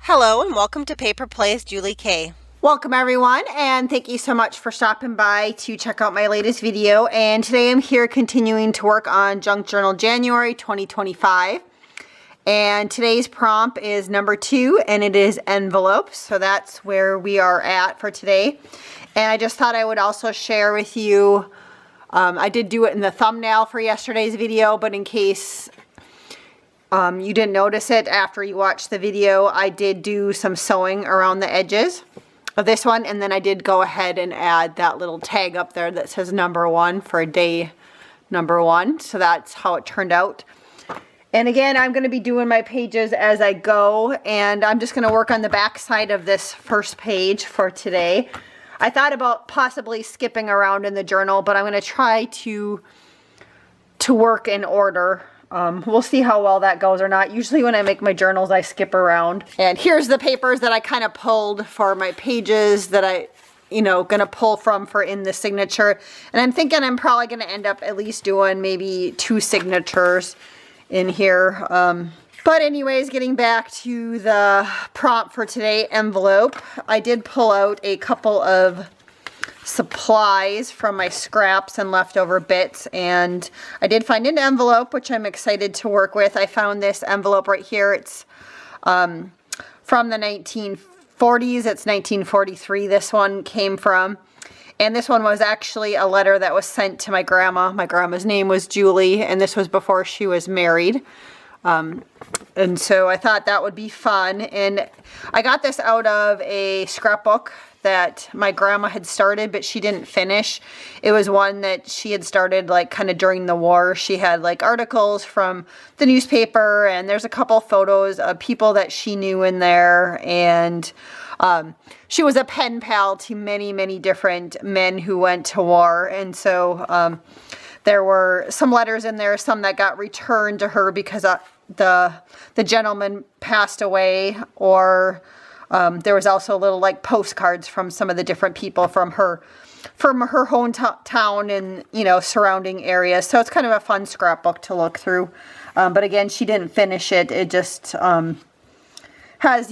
Hello and welcome to Paper Plays Julie K. Welcome everyone, and thank you so much for stopping by to check out my latest video. And today I'm here continuing to work on Junk Journal January 2025. And today's prompt is number 2, and it is envelopes. So that's where we are at for today. And I just thought I would also share with you, I did do it in the thumbnail for yesterday's video, but in case you didn't notice it after you watched the video, I did do some sewing around the edges of this one, and then I did go ahead and add that little tag up there that says number 1 for day number 1. So that's how it turned out. And again, I'm going to be doing my pages as I go, and I'm just going to work on the back side of this first page for today. I thought about possibly skipping around in the journal, but I'm going to try to work in order. We'll see how well that goes or not. Usually when I make my journals, I skip around. And here's the papers that I kind of pulled for my pages that I, gonna pull from for in the signature. And I'm thinking I'm probably gonna end up at least doing maybe 2 signatures in here. But anyways, getting back to the prompt for today, envelope. I did pull out a couple of supplies from my scraps and leftover bits, and I did find an envelope which I'm excited to work with. I found this envelope right here. It's from the 1940s. It's 1943 this one came from, and this one was actually a letter that was sent to my grandma. My grandma's name was Julie, and this was before she was married. And so I thought that would be fun, and I got this out of a scrapbook that my grandma had started, but she didn't finish. It was one that she had started like kind of during the war. She had like articles from the newspaper, and there's a couple photos of people that she knew in there, and she was a pen pal to many, many different men who went to war. And so there were some letters in there, some that got returned to her because the gentleman passed away, or there was also little like postcards from some of the different people from her hometown and surrounding areas. So it's kind of a fun scrapbook to look through. But again, she didn't finish it. It just has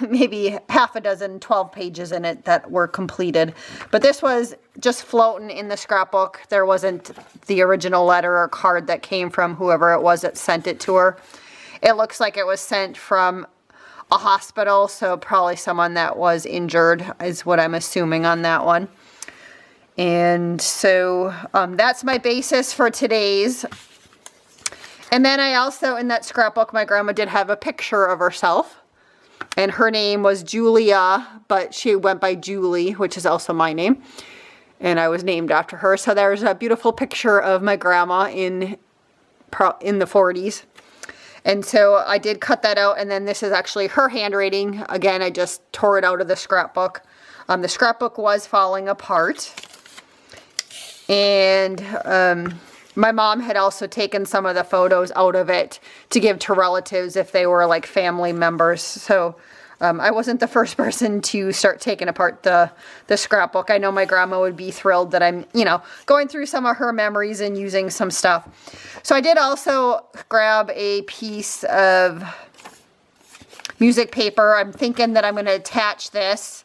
maybe half a dozen, 12 pages in it that were completed. But this was just floating in the scrapbook. There wasn't the original letter or card that came from whoever it was that sent it to her. It looks like it was sent from a hospital, so probably someone that was injured is what I'm assuming on that one. And so that's my basis for today's. And then I also, in that scrapbook, my grandma did have a picture of herself, and her name was Julia, but she went by Julie, which is also my name, and I was named after her. So there's a beautiful picture of my grandma in the 40s. And so I did cut that out, and then this is actually her handwriting. Again, I just tore it out of the scrapbook. The scrapbook was falling apart. And my mom had also taken some of the photos out of it to give to relatives if they were like family members. So I wasn't the first person to start taking apart the scrapbook. I know my grandma would be thrilled that I'm, going through some of her memories and using some stuff. So I did also grab a piece of music paper. I'm thinking that I'm going to attach this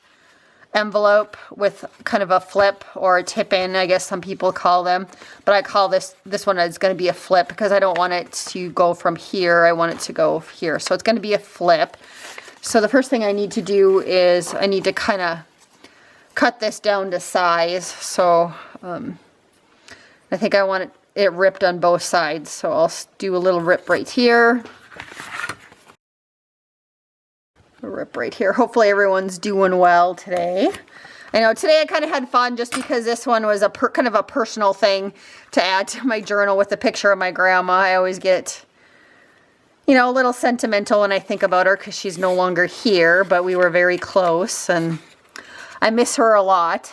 envelope with kind of a flip or a tip-in, I guess some people call them. But I call this one is going to be a flip because I don't want it to go from here. I want it to go here. So it's going to be a flip. So the first thing I need to do is I need to kind of cut this down to size. So I think I want it ripped on both sides. So I'll do a little rip right here. A rip right here. Hopefully everyone's doing well today. I know today I kind of had fun just because this one was a kind of a personal thing to add to my journal with a picture of my grandma. I always get a little sentimental when I think about her because she's no longer here, but we were very close and I miss her a lot.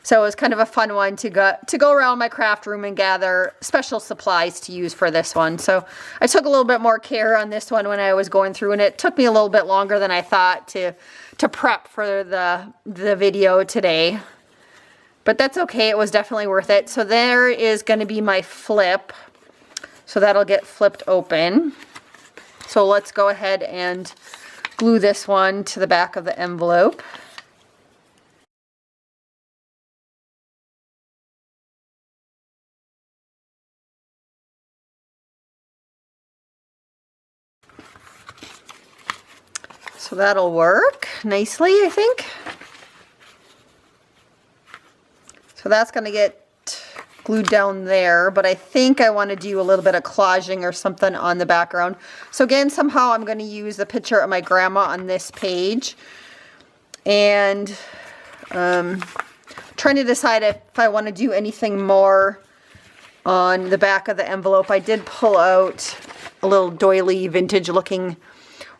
So it was kind of a fun one to go around my craft room and gather special supplies to use for this one. So I took a little bit more care on this one when I was going through, and it took me a little bit longer than I thought to prep for the video today. But that's okay, it was definitely worth it. So there is going to be my flip. So that'll get flipped open. So let's go ahead and glue this one to the back of the envelope. So that'll work nicely, I think. So that's going to get glued down there, but I think I want to do a little bit of collaging or something on the background. So again, somehow I'm going to use the picture of my grandma on this page. And trying to decide if I want to do anything more on the back of the envelope. I did pull out a little doily vintage looking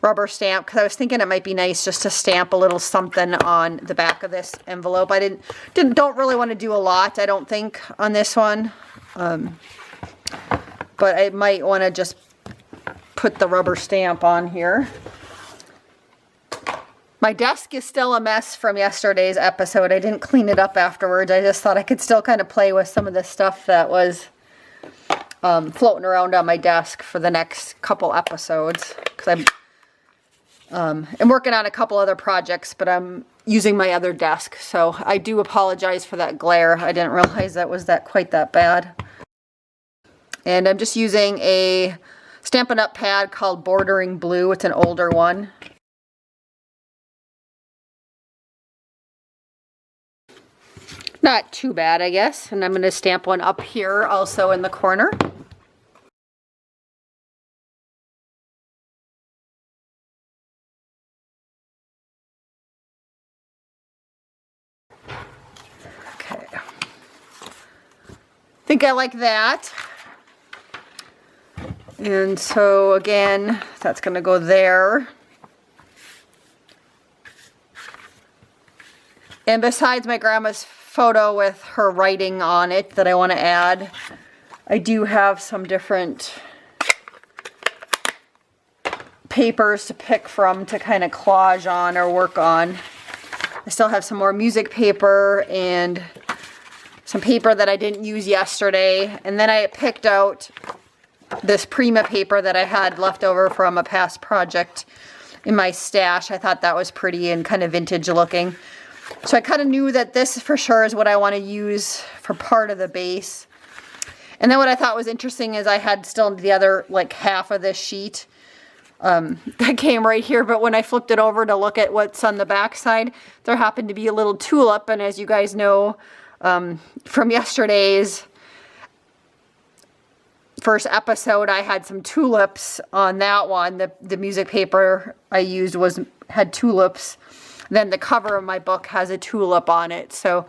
rubber stamp because I was thinking it might be nice just to stamp a little something on the back of this envelope. I don't really want to do a lot, I don't think, on this one, but I might want to just put the rubber stamp on here. My desk is still a mess from yesterday's episode. I didn't clean it up afterwards. I just thought I could still kind of play with some of the stuff that was floating around on my desk for the next couple episodes, because I'm working on a couple other projects, but I'm using my other desk, so I do apologize for that glare. I didn't realize that was quite that bad. And I'm just using a Stampin' Up! Pad called Bordering Blue. It's an older one. Not too bad, I guess. And I'm going to stamp one up here also in the corner. Okay. I think I like that. And so again, that's going to go there. And besides my grandma's photo with her writing on it that I want to add, I do have some different papers to pick from to kind of collage on or work on. I still have some more music paper and some paper that I didn't use yesterday. And then I picked out this Prima paper that I had left over from a past project in my stash. I thought that was pretty and kind of vintage looking. So I kind of knew that this for sure is what I want to use for part of the base. And then what I thought was interesting is I had still the other like half of this sheet that came right here, but when I flipped it over to look at what's on the back side, there happened to be a little tulip. And as you guys know from yesterday's first episode, I had some tulips on that one. The music paper I used had tulips. Then the cover of my book has a tulip on it. So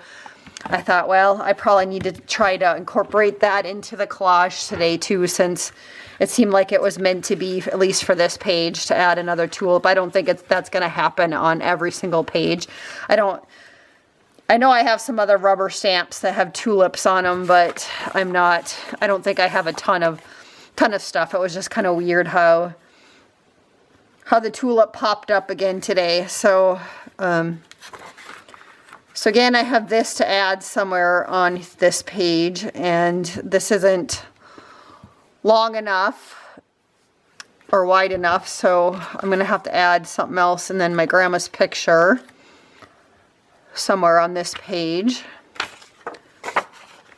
I thought, well, I probably need to try to incorporate that into the collage today too, since it seemed like it was meant to be, at least for this page, to add another tulip. I don't think that's going to happen on every single page. I know I have some other rubber stamps that have tulips on them, but I don't think I have a ton of stuff. It was just kind of weird how the tulip popped up again today. So again, I have this to add somewhere on this page, and this isn't long enough or wide enough, so I'm going to have to add something else, and then my grandma's picture somewhere on this page.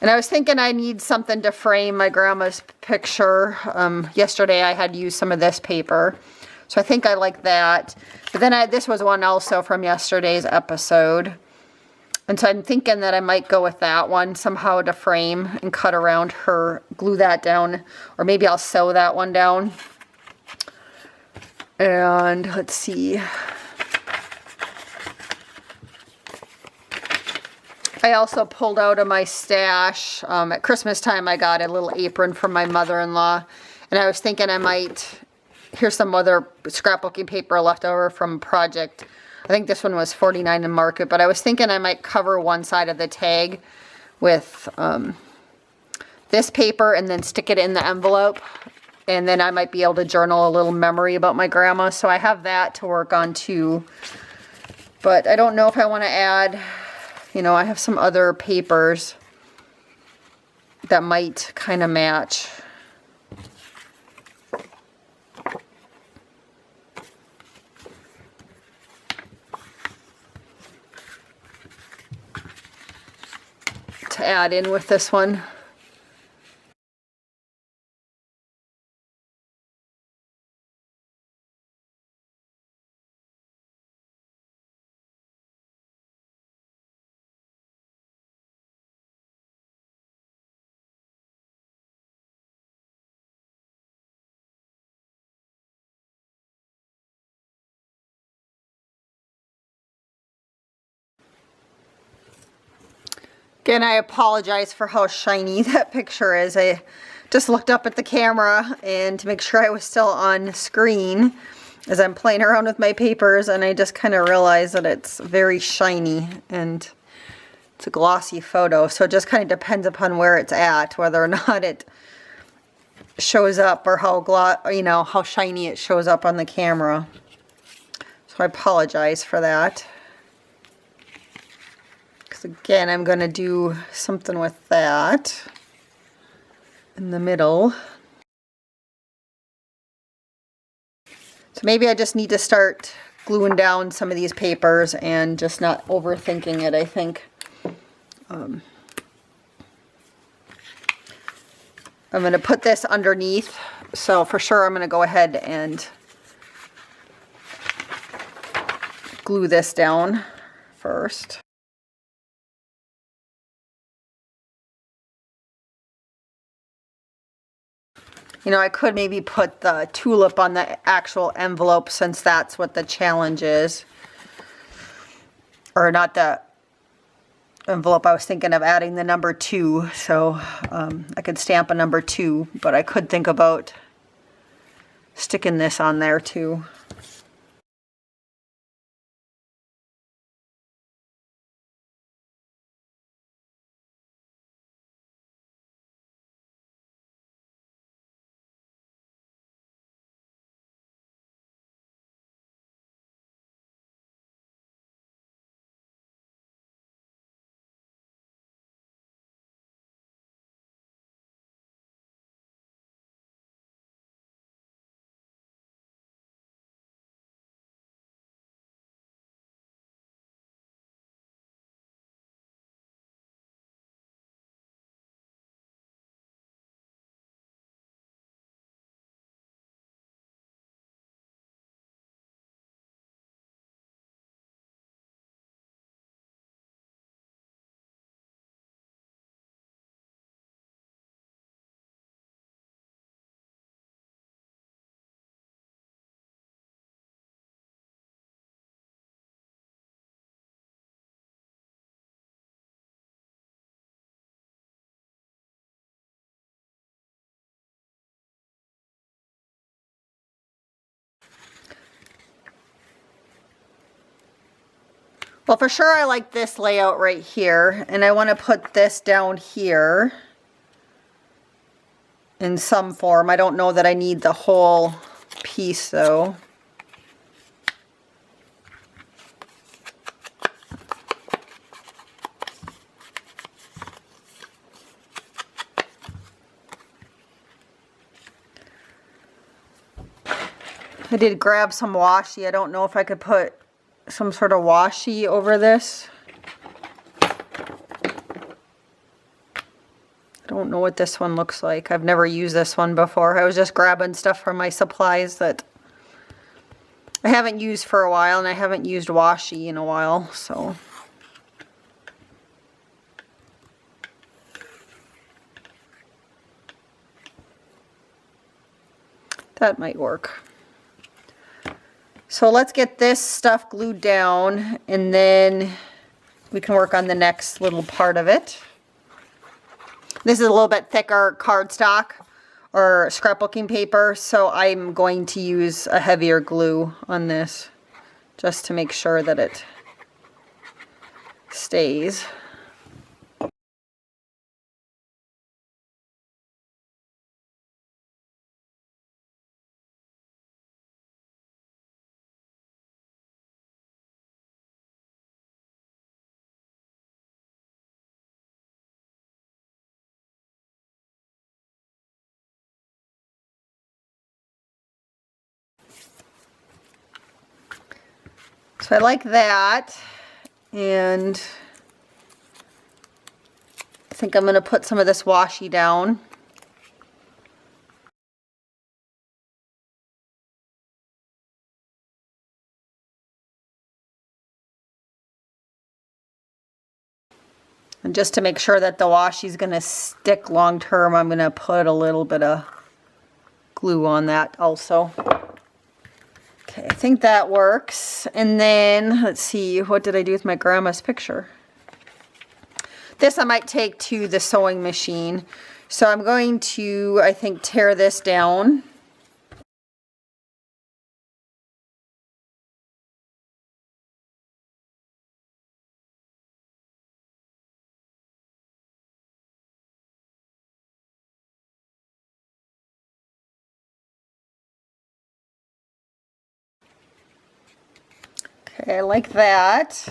And I was thinking I need something to frame my grandma's picture. Yesterday I had used some of this paper, so I think I like that. But then this was one also from yesterday's episode. And so I'm thinking that I might go with that one somehow to frame and cut around her, glue that down, or maybe I'll sew that one down. And let's see. I also pulled out of my stash, at Christmas time I got a little apron from my mother-in-law, and I was thinking here's some other scrapbooking paper left over from a project. I think this one was $49 in Market, but I was thinking I might cover one side of the tag with this paper and then stick it in the envelope, and then I might be able to journal a little memory about my grandma. So I have that to work on too, but I don't know if I want to add, I have some other papers that might kind of match. to add in with this one. Again, I apologize for how shiny that picture is. I just looked up at the camera and to make sure I was still on screen as I'm playing around with my papers, and I just kind of realized that it's very shiny and it's a glossy photo. So it just kind of depends upon where it's at, whether or not it shows up or how shiny it shows up on the camera. So I apologize for that. Again, I'm going to do something with that in the middle. So maybe I just need to start gluing down some of these papers and just not overthinking it, I think. I'm going to put this underneath, so for sure I'm going to go ahead and glue this down first. You know, I could maybe put the tulip on the actual envelope since that's what the challenge is. Or not the envelope, I was thinking of adding the number 2. So I could stamp a number 2, but I could think about sticking this on there too. Well, for sure I like this layout right here, and I want to put this down here in some form. I don't know that I need the whole piece though. I did grab some washi. I don't know if I could put some sort of washi over this. I don't know what this one looks like. I've never used this one before. I was just grabbing stuff from my supplies that I haven't used for a while, and I haven't used washi in a while, so. That might work. So let's get this stuff glued down, and then we can work on the next little part of it. This is a little bit thicker cardstock or scrapbooking paper, so I'm going to use a heavier glue on this just to make sure that it stays. So I like that, and I think I'm going to put some of this washi down. And just to make sure that the washi is going to stick long term, I'm going to put a little bit of glue on that also. Okay, I think that works. And then, let's see, what did I do with my grandma's picture? This I might take to the sewing machine. So I'm going to, I think, tear this down. Okay, I like that.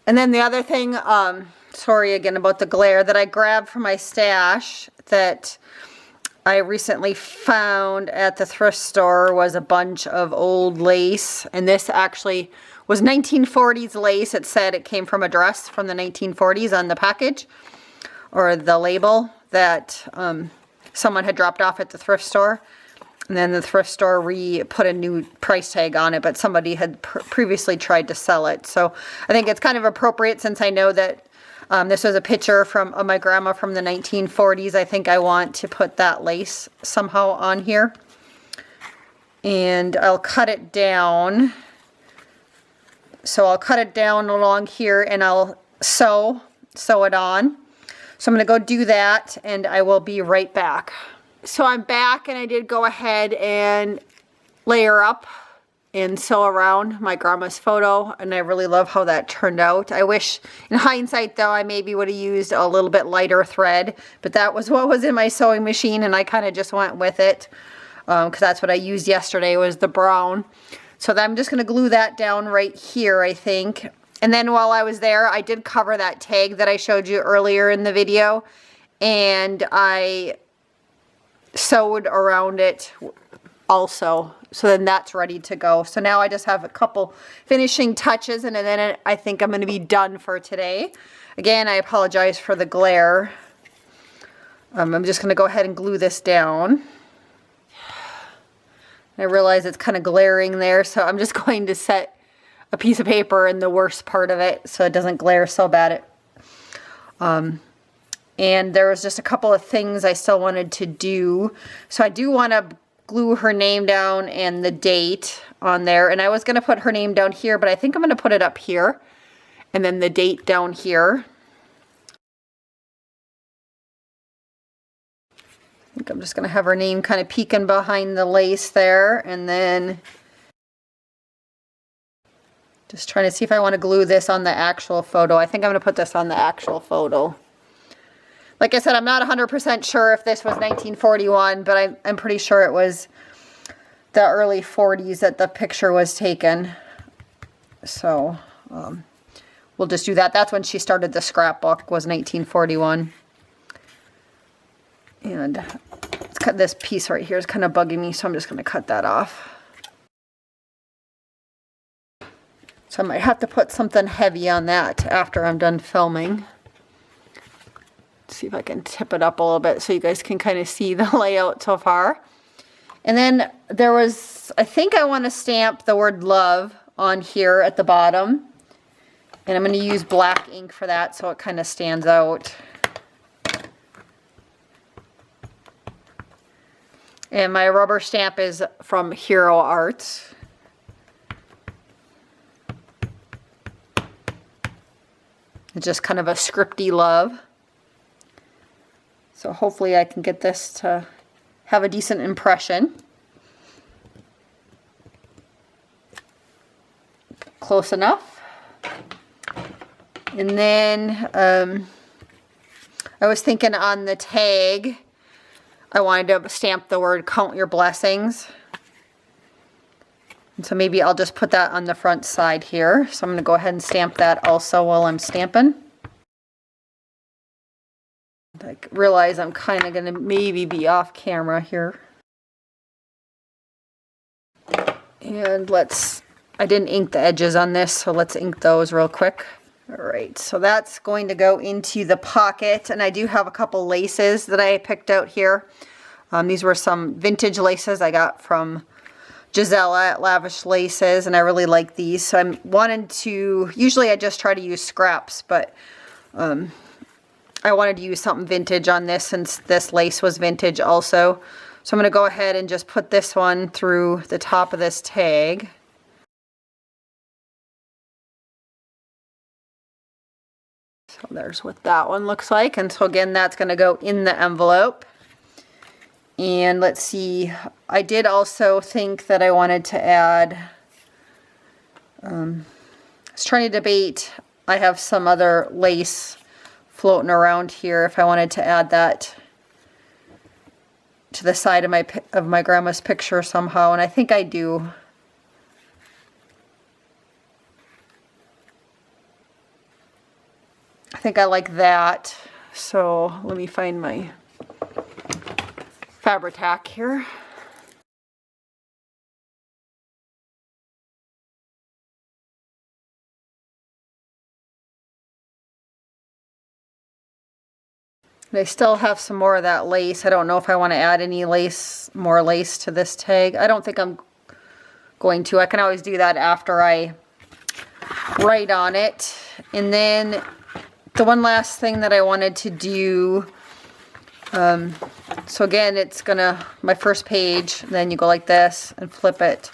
And then the other thing, sorry again about the glare, that I grabbed from my stash that I recently found at the thrift store was a bunch of old lace. And this actually was 1940s lace. It said it came from a dress from the 1940s on the package or the label that someone had dropped off at the thrift store. And then the thrift store put a new price tag on it, but somebody had previously tried to sell it. So I think it's kind of appropriate since I know that this was a picture of my grandma from the 1940s. I think I want to put that lace somehow on here. And I'll cut it down. So I'll cut it down along here and I'll sew it on. So I'm going to go do that and I will be right back. So I'm back and I did go ahead and layer up and sew around my grandma's photo, and I really love how that turned out. I wish, in hindsight though, I maybe would have used a little bit lighter thread, but that was what was in my sewing machine and I kind of just went with it because that's what I used yesterday was the brown. So I'm just going to glue that down right here, I think. And then while I was there, I did cover that tag that I showed you earlier in the video, and I sewed around it also, so then that's ready to go. So now I just have a couple finishing touches and then I think I'm going to be done for today. Again, I apologize for the glare. I'm just going to go ahead and glue this down. I realize it's kind of glaring there, so I'm just going to set a piece of paper in the worst part of it so it doesn't glare so bad. And there was just a couple of things I still wanted to do. So I do want to glue her name down and the date on there. And I was going to put her name down here, but I think I'm going to put it up here. And then the date down here. I think I'm just going to have her name kind of peeking behind the lace there. And then just trying to see if I want to glue this on the actual photo. I think I'm going to put this on the actual photo. Like I said, I'm not 100% sure if this was 1941, but I'm pretty sure it was the early 40s that the picture was taken. So we'll just do that. That's when she started the scrapbook, was 1941. And let's cut this piece right here. It's kind of bugging me, so I'm just going to cut that off. So I might have to put something heavy on that after I'm done filming. See if I can tip it up a little bit so you guys can kind of see the layout so far. And then there was, I think I want to stamp the word love on here at the bottom. And I'm going to use black ink for that so it kind of stands out. And my rubber stamp is from Hero Arts. It's just kind of a scripty love. So hopefully I can get this to have a decent impression. Close enough. And then I was thinking on the tag, I wanted to stamp the word count your blessings. And so maybe I'll just put that on the front side here. So I'm going to go ahead and stamp that also while I'm stamping. I realize I'm kind of going to maybe be off camera here. And I didn't ink the edges on this, so let's ink those real quick. All right, so that's going to go into the pocket, and I do have a couple laces that I picked out here. These were some vintage laces I got from Gisela at Lavish Laces, and I really like these. So I'm wanting to, usually I just try to use scraps, but I wanted to use something vintage on this since this lace was vintage also. So I'm going to go ahead and just put this one through the top of this tag. So there's what that one looks like. And so again, that's going to go in the envelope. And let's see, I did also think that I wanted to add, I was trying to debate, I have some other lace floating around here if I wanted to add that to the side of my grandma's picture somehow, and I think I do. I think I like that. So let me find my Fabri-Tac here. And I still have some more of that lace. I don't know if I want to add any more lace to this tag. I don't think I'm going to. I can always do that after I write on it. And then the one last thing that I wanted to do, so again, it's gonna, my first page, then you go like this and flip it.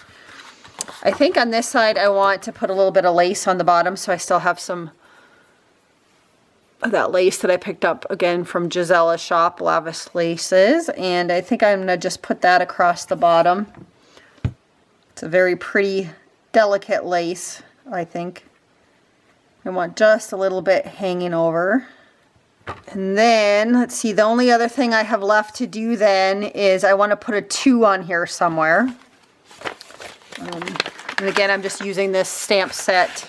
I think on this side I want to put a little bit of lace on the bottom, so I still have some of that lace that I picked up again from Gisela's shop, Lavish Laces, and I think I'm gonna just put that across the bottom. It's a very pretty, delicate lace, I think. I want just a little bit hanging over. And then, let's see, the only other thing I have left to do then is I want to put a 2 on here somewhere. And again, I'm just using this stamp set.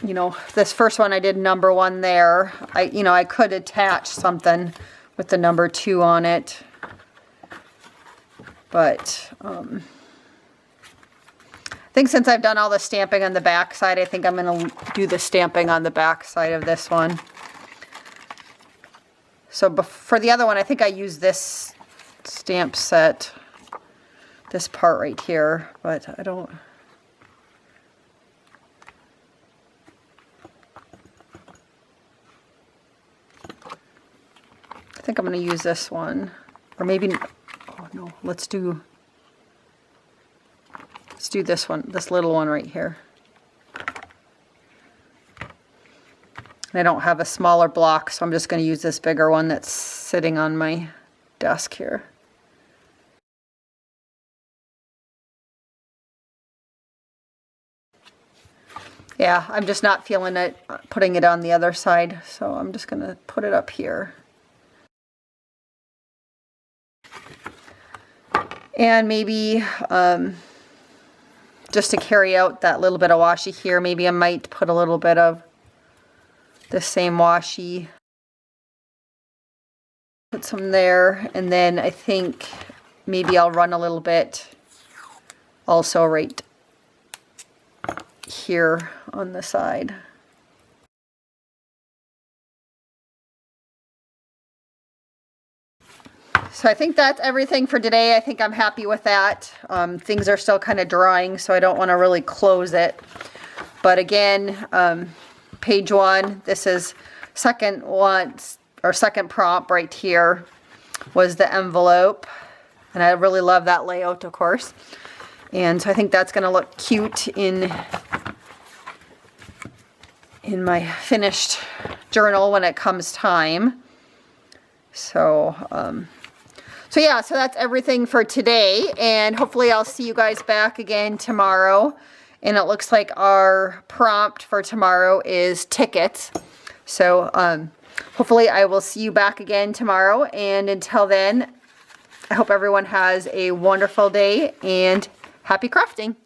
You know, this first one I did number 1 there. I could attach something with the number 2 on it. But, I think since I've done all the stamping on the back side, I think I'm going to do the stamping on the back side of this one. So for the other one, I think I used this stamp set, this part right here, but I don't. I think I'm going to use this one, or maybe, oh no, let's do this one, this little one right here. And I don't have a smaller block, so I'm just going to use this bigger one that's sitting on my desk here. Yeah, I'm just not feeling it putting it on the other side, so I'm just going to put it up here. And maybe just to carry out that little bit of washi here, maybe I might put a little bit of the same washi. Put some there, and then I think maybe I'll run a little bit also right here on the side. So I think that's everything for today. I think I'm happy with that. Things are still kind of drying, so I don't want to really close it. But again, page 1, this is second prompt right here was the envelope. And I really love that layout, of course. And so I think that's going to look cute in my finished journal when it comes time. So, so that's everything for today, and hopefully I'll see you guys back again tomorrow. And it looks like our prompt for tomorrow is tickets. So hopefully I will see you back again tomorrow, and until then, I hope everyone has a wonderful day and happy crafting.